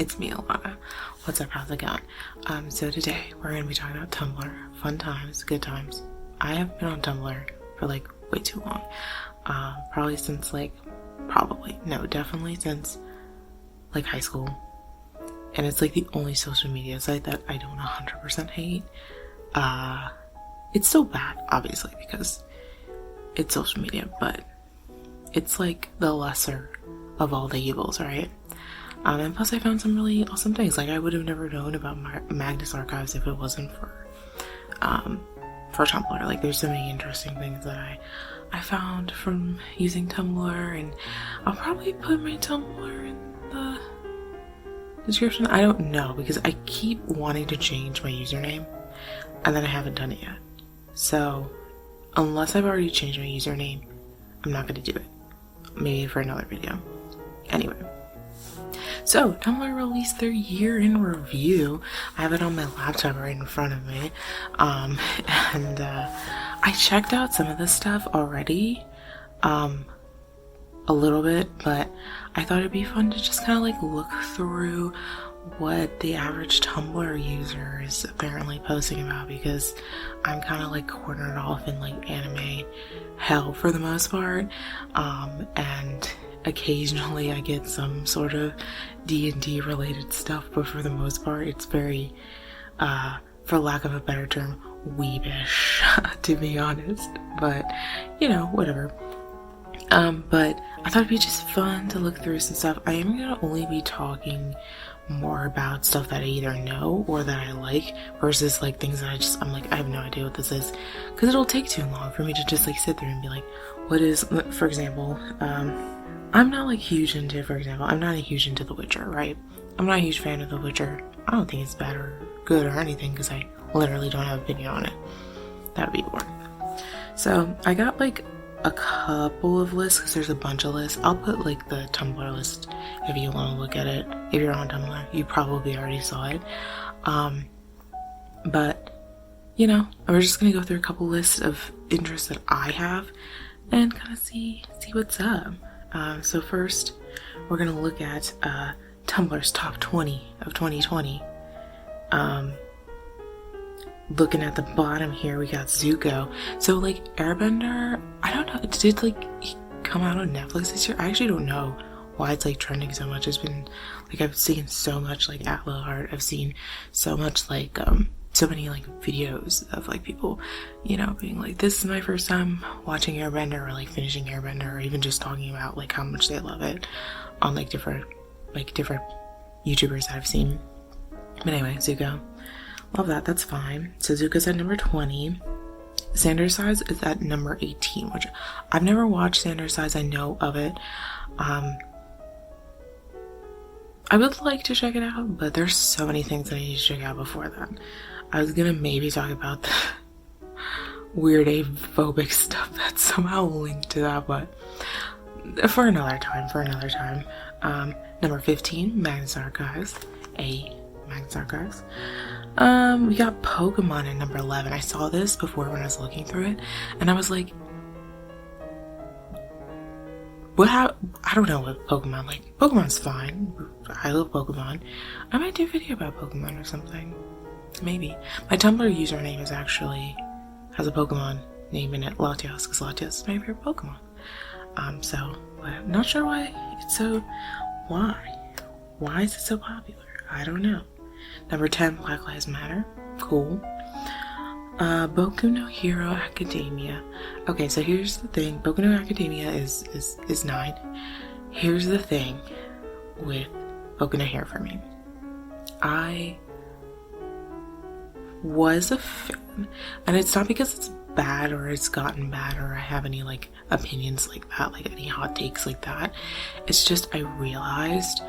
it's me, Alana. What's up, how's it going? So today we're gonna be talking about Tumblr. Fun times, good times. I have been on Tumblr for like way too long. Probably since definitely since like high school. And it's like the only social media site that I don't 100% hate. It's still bad, obviously, because it's social media, but it's like the lesser of all the evils, right? And plus I found some really awesome things. Like I would have never known about Magnus Archives if it wasn't for Tumblr. Like there's so many interesting things that I found from using Tumblr, and I'll probably put my Tumblr in the description. I don't know, because I keep wanting to change my username and then I haven't done it yet. So unless I've already changed my username, I'm not going to do it. Maybe for another video. Anyway, so Tumblr released their year in review. I have it on my laptop right in front of me, and I checked out some of this stuff already, a little bit, but I thought it'd be fun to just kind of like look through what the average Tumblr user is apparently posting about, because I'm kind of like cornered off in like anime hell for the most part, and occasionally I get some sort of D&D related stuff, but for the most part it's very, for lack of a better term, weebish, to be honest, but you know, whatever. But I thought it'd be just fun to look through some stuff. I am gonna only be talking more about stuff that I either know or that I like, versus like things that I'm like, I have no idea what this is, because it'll take too long for me to just like sit there and be like, what is, for example, I'm not huge into The Witcher, right? I'm not a huge fan of The Witcher. I don't think it's bad or good or anything, because I literally don't have an opinion on it. That would be boring. So I got like a couple of lists, because there's a bunch of lists. I'll put like the Tumblr list if you want to look at it. If you're on Tumblr, you probably already saw it. But you know, we're just gonna go through a couple lists of interests that I have and kind of see what's up. So first, we're gonna look at Tumblr's top 20 of 2020. Looking at the bottom here, we got Zuko. So like Airbender, I don't know, did like come out on Netflix this year? I actually don't know why it's like trending so much. It's been like, I've seen so much like Atla art, I've seen so much like so many like videos of like people, you know, being like, this is my first time watching Airbender, or like finishing Airbender, or even just talking about like how much they love it on like different YouTubers that I've seen. But anyway, Zuko, love that, that's fine. So Zuko's at number 20. Sanders Size is at number 18, which I've never watched Sanders Size. I know of it. I would like to check it out, but there's so many things that I need to check out before that. I was gonna maybe talk about the weird aphobic stuff that's somehow linked to that, but for another time. Number 15, Magnus Archives. Magnus Archives. We got Pokemon at number 11. I saw this before when I was looking through it, and I was like, I don't know what Pokemon, like, Pokemon's fine. I love Pokemon. I might do a video about Pokemon or something. Maybe. My Tumblr username has a Pokemon name in it, Latios, because Latios is my favorite Pokemon. So, I'm not sure why it's so, why is it so popular? I don't know. Number 10, Black Lives Matter. Cool. Boku no Hero Academia. Okay, so here's the thing. Boku no Academia is 9. Here's the thing with Boku no Hero for me. I was a fan, and it's not because it's bad or it's gotten bad or I have any like opinions like that, like any hot takes like that. It's just I realized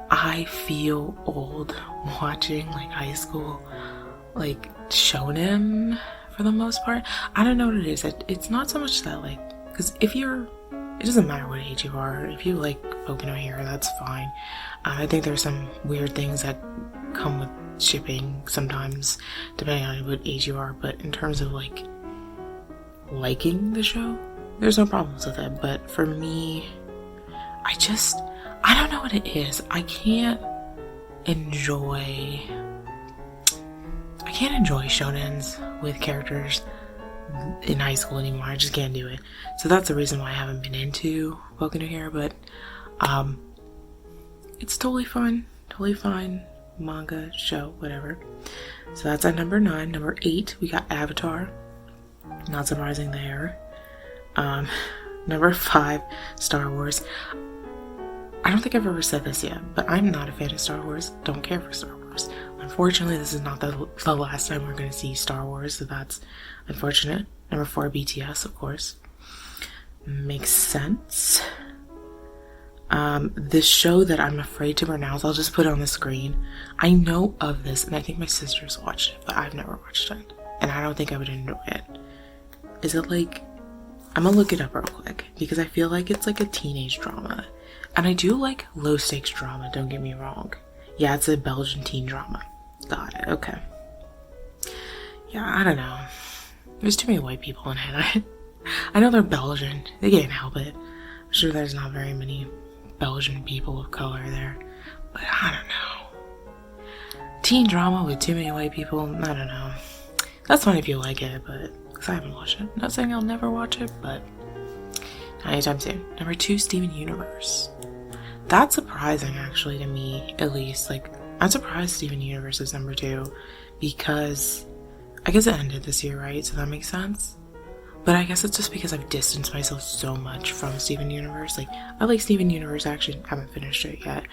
I feel old watching like high school like shonen for the most part. I don't know what it is. It's not so much that like, because it doesn't matter what age you are. If you like Boku no Hero, that's fine. I think there's some weird things that come with shipping sometimes, depending on what age you are. But in terms of like liking the show, there's no problems with it. But for me, I don't know what it is. I can't enjoy shonens with characters in high school anymore. I just can't do it. So that's the reason why I haven't been into Boku no Hero, but it's totally fun, totally fine. Manga, show, whatever. So that's at number 9. Number 8, we got Avatar. Not surprising there. Number 5, Star Wars. I don't think I've ever said this yet, but I'm not a fan of Star Wars. Don't care for Star Wars. Unfortunately, this is not the last time we're going to see Star Wars, so that's unfortunate. Number 4, BTS, of course. Makes sense. This show that I'm afraid to pronounce, I'll just put it on the screen. I know of this, and I think my sister's watched it, but I've never watched it, and I don't think I would enjoy it. Is it like... I'm gonna look it up real quick, because I feel like it's like a teenage drama. And I do like low-stakes drama, don't get me wrong. Yeah, it's a Belgian teen drama. Got it, okay. Yeah, I don't know. There's too many white people in it. I know they're Belgian. They can't help it. I'm sure there's not very many Belgian people of color there. But I don't know. Teen drama with too many white people, I don't know. That's fine if you like it, but... because I haven't watched it. Not saying I'll never watch it, but... not anytime soon. Number 2, Steven Universe. That's surprising, actually, to me, at least. Like, I'm surprised Steven Universe is number 2, because... I guess it ended this year, right? So that makes sense. But I guess it's just because I've distanced myself so much from Steven Universe. Like, I like Steven Universe, actually haven't finished it yet.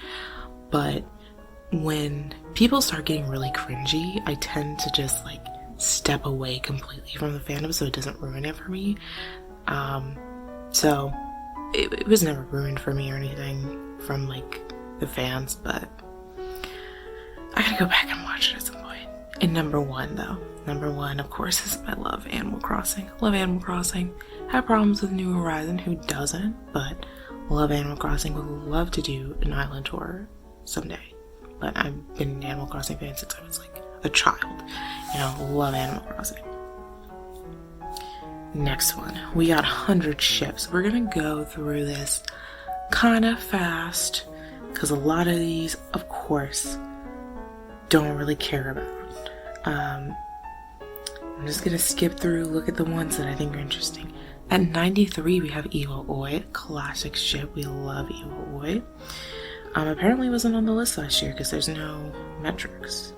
But when people start getting really cringy, I tend to just, like, step away completely from the fandom so it doesn't ruin it for me. So, it was never ruined for me or anything from, like, the fans, but I gotta go back and watch it at some point. And number 1, though. Number 1, of course, is I love Animal Crossing. Love Animal Crossing. Have problems with New Horizon, who doesn't? But love Animal Crossing. Would love to do an island tour someday. But I've been an Animal Crossing fan since I was like a child. You know, love Animal Crossing. Next one, we got 100 ships. We're gonna go through this kind of fast because a lot of these, of course, don't really care about. I'm just gonna skip through, look at the ones that I think are interesting. At 93, we have Evo Oi, classic ship. We love Evo Oi. Apparently wasn't on the list last year because there's no metrics.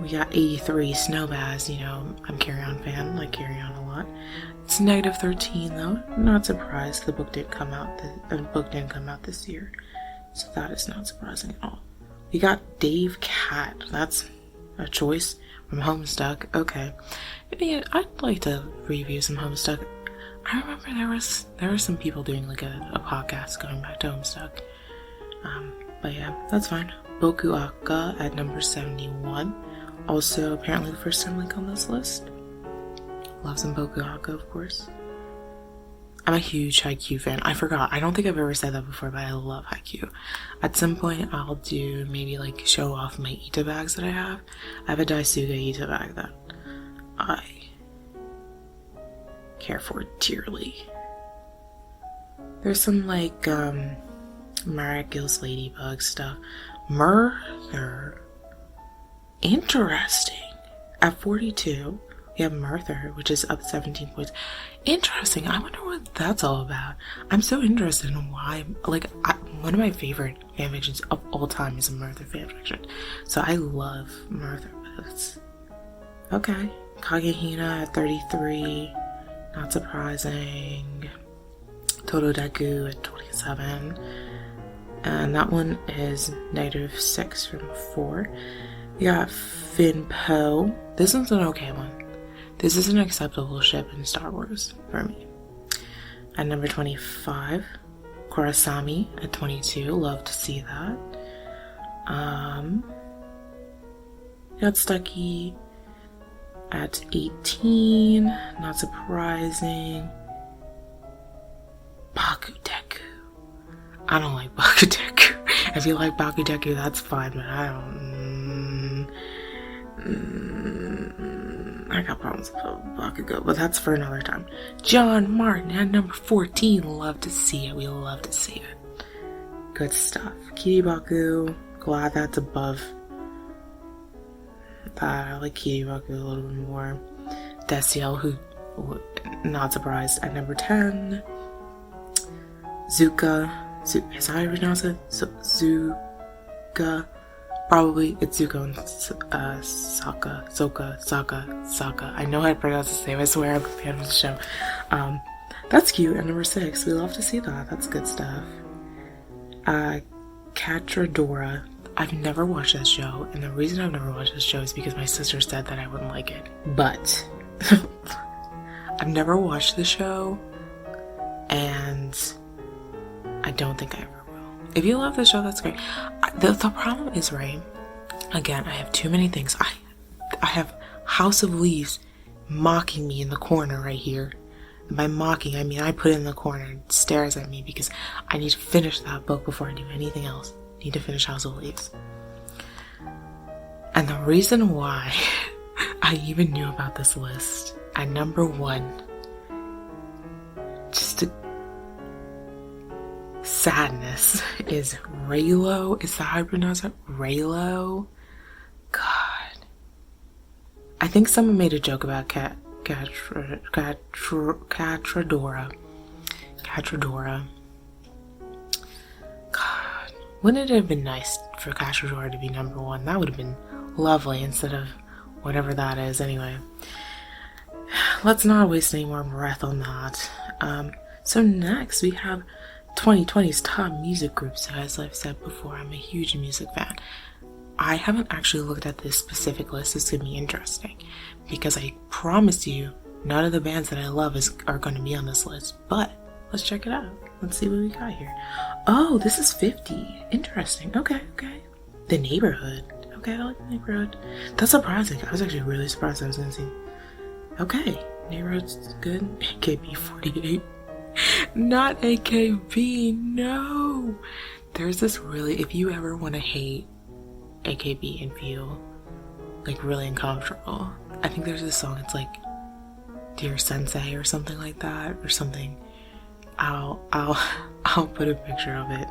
We got 83, Snowbaz. You know, I'm Carry On fan, like Carry On a lot. It's negative 13 though. Not surprised the book didn't come out. The book didn't come out this year, so that is not surprising at all. We got Dave Cat. That's a choice from Homestuck. Okay, maybe I'd like to review some Homestuck. I remember there were some people doing like a podcast going back to Homestuck. But yeah, that's fine. Boku Aka at number 71. Also, apparently the first time link on this list. Love some Boku Aka, of course. I'm a huge Haikyuu fan. I forgot. I don't think I've ever said that before, but I love Haikyuu. At some point, I'll do maybe like show off my Ita bags that I have. I have a Daisuga Ita bag that I care for dearly. There's some like miraculous ladybug stuff. Murther. Interesting. At 42, we have Murther, which is up 17 points. Interesting. I wonder what that's all about. I'm so interested in why. Like, one of my favorite fanfictions of all time is a Murther fanfiction. So I love Murther. Okay. Kagehina at 33. Not surprising. Totodeku at 27. And that one is negative 6 from 4. We got Finpo. This one's an okay one. This is an acceptable ship in Star Wars for me. At number 25, Kurasami at 22. Love to see that. Got Stucky at 18. Not surprising. Bakudeku. I don't like Bakudeku. If you like Bakudeku, that's fine, but I don't. I got problems with Bakugo, but that's for another time. John Martin at number 14. Love to see it. We love to see it. Good stuff. Kiribaku, glad that's above that. I like Kiribaku a little bit more. Desiel, who, not surprised, at number 10. Zuka, is that how you pronounce it? Zuka, probably, it's Zuko and Sokka. I know how to pronounce his name, I swear I'm a fan of the show. That's cute, at number 6, we love to see that, that's good stuff. Catradora, I've never watched that show, and the reason I've never watched this show is because my sister said that I wouldn't like it, but I've never watched the show, and I don't think I ever will. If you love the show, that's great. The problem is, right, again, I have too many things. I have House of Leaves mocking me in the corner right here. And by mocking, I mean I put it in the corner and stares at me because I need to finish that book before I do anything else. I need to finish House of Leaves. And the reason why I even knew about this list at number 1, just to sadness, is Raylo. Is that how I pronounce it? Raylo? God. I think someone made a joke about Catradora. God. Wouldn't it have been nice for Catradora to be number 1? That would have been lovely instead of whatever that is. Anyway, let's not waste any more breath on that. So next we have 2020's top music groups. As I've said before, I'm a huge music fan. I haven't actually looked at this specific list. It's gonna be interesting because I promise you none of the bands that I love are going to be on this list, but let's check it out. Let's see what we got here. Oh, this is 50. Interesting. Okay. The Neighborhood. Okay, I like The Neighborhood. That's surprising. I was actually really surprised I was gonna see. Okay, Neighborhood's good. AKB 48. Not AKB, no! There's this really, if you ever want to hate AKB and feel like really uncomfortable, I think there's this song, it's like Dear Sensei or something like that, or something. I'll put a picture of it.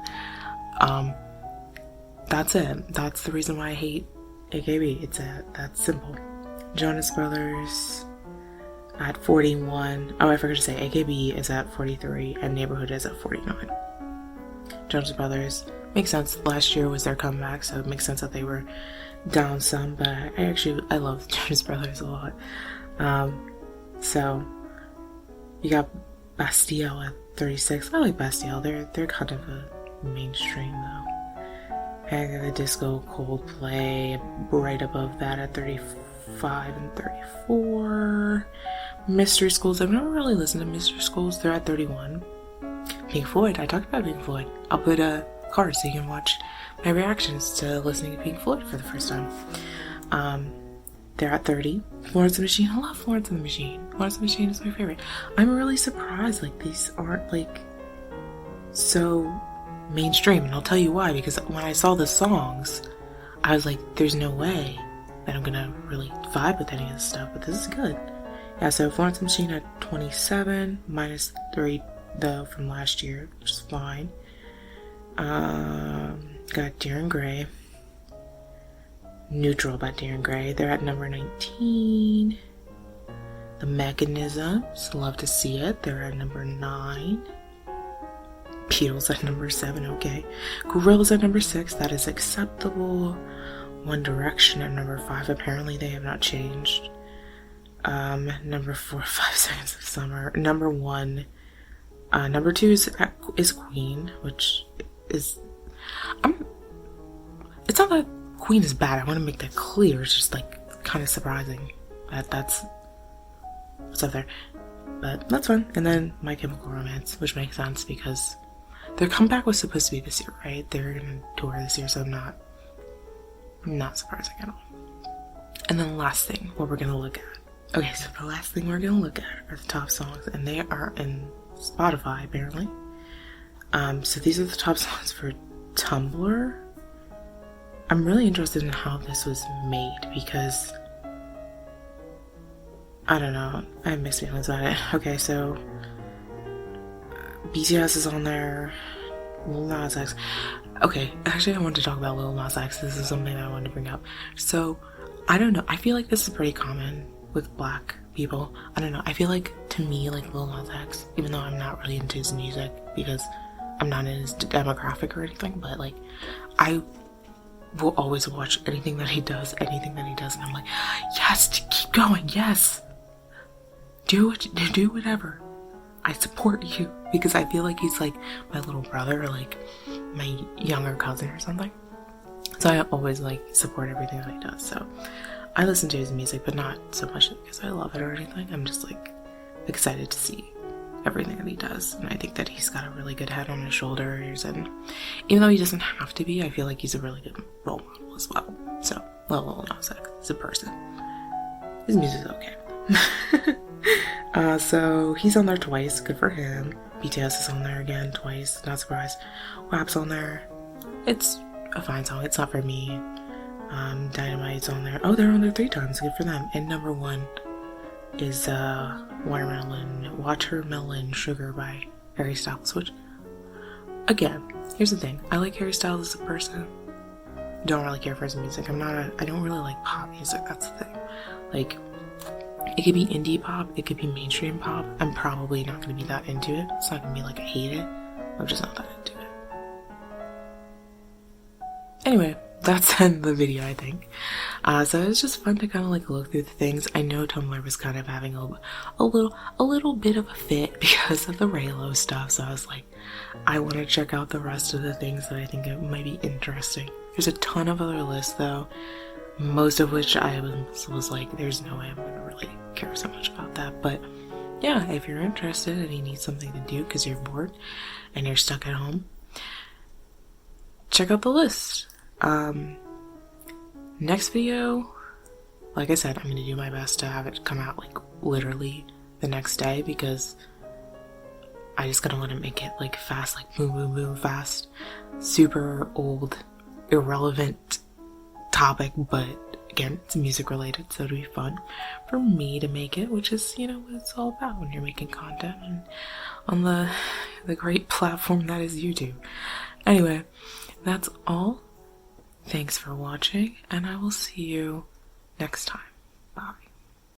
That's it. That's the reason why I hate AKB. It's that's simple. Jonas Brothers at 41. Oh, I forgot to say AKB is at 43 and Neighborhood is at 49. Jonas Brothers makes sense. Last year was their comeback, so it makes sense that they were down some. But I love Jonas Brothers a lot. So you got Bastille at 36. I like Bastille. They're kind of a mainstream though. Panic at the Disco, Coldplay right above that at 35 and 34. Mystery Schools. I've never really listened to Mystery Schools. They're at 31. Pink Floyd. I talked about Pink Floyd. I'll put a card so you can watch my reactions to listening to Pink Floyd for the first time. They're at 30. Florence and the Machine. I love Florence and the Machine. Florence and the Machine is my favorite. I'm really surprised like these aren't like so mainstream, and I'll tell you why, because when I saw the songs I was like, there's no way that I'm gonna really vibe with any of this stuff, but this is good. Yeah, so Florence and the Machine at 27, minus 3 though from last year, which is fine. Got Dear and Grey. Neutral by Dear and Grey. They're at number 19. The Mechanisms, love to see it. They're at number 9. Beatles at number 7, okay. Gorillaz at number 6, that is acceptable. One Direction at number 5, apparently they have not changed. Number 4, 5 Seconds of Summer. Number 1. Number 2 is Queen, which is... it's not that Queen is bad, I want to make that clear. It's just like kind of surprising that that's what's up there. But that's fun. And then My Chemical Romance, which makes sense because their comeback was supposed to be this year, right? They're gonna tour this year, so not surprising at all. And then the last thing, what we're gonna look at. Okay, so the last thing we're gonna look at are the top songs, and they are in Spotify apparently. So these are the top songs for Tumblr. I'm really interested in how this was made because I don't know, I have mixed feelings about it. Okay, so BTS is on there, Lil Nas X. Okay, actually I wanted to talk about Lil Nas X. This is something that I wanted to bring up. So, I don't know. I feel like this is pretty common with black people. I don't know. I feel like, to me, like Lil Nas X, even though I'm not really into his music because I'm not in his demographic or anything, but like, I will always watch anything that he does, and I'm like, yes, keep going, yes. Do whatever. I support you, because I feel like he's like my little brother, or like my younger cousin or something. So I always like support everything that he does. So I listen to his music, but not so much because I love it or anything. I'm just like excited to see everything that he does, and I think that he's got a really good head on his shoulders, and even though he doesn't have to be, I feel like he's a really good role model as well. So, Lil Nas X is a person. His music's okay. So he's on there twice, good for him. BTS is on there again twice, not surprised. WAP's on there. It's a fine song, it's not for me. Dynamite's on there. Oh, they're on there 3 times, good for them. And number 1 is Watermelon Sugar by Harry Styles, which, again, here's the thing. I like Harry Styles as a person. Don't really care for his music. I don't really like pop music, that's the thing. Like, it could be indie pop, it could be mainstream pop. I'm probably not going to be that into it. It's not going to be like I hate it. I'm just not that into it. Anyway, that's the end of the video, I think. So it was just fun to kind of like look through the things. I know Tumblr was kind of having a little bit of a fit because of the Raylo stuff. So I was like, I want to check out the rest of the things that I think it might be interesting. There's a ton of other lists though, most of which I was like, there's no way I'm gonna really care so much about that. But yeah, if you're interested and you need something to do because you're bored and you're stuck at home, check out the list. Next video, like I said, I'm gonna do my best to have it come out like literally the next day, because I just gotta want to make it like fast, like boom boom boom fast. Super old, irrelevant topic, but again, it's music related, so it'll be fun for me to make it, which is, you know, what it's all about when you're making content and on the great platform that is YouTube. Anyway, that's all. Thanks for watching, and I will see you next time. Bye.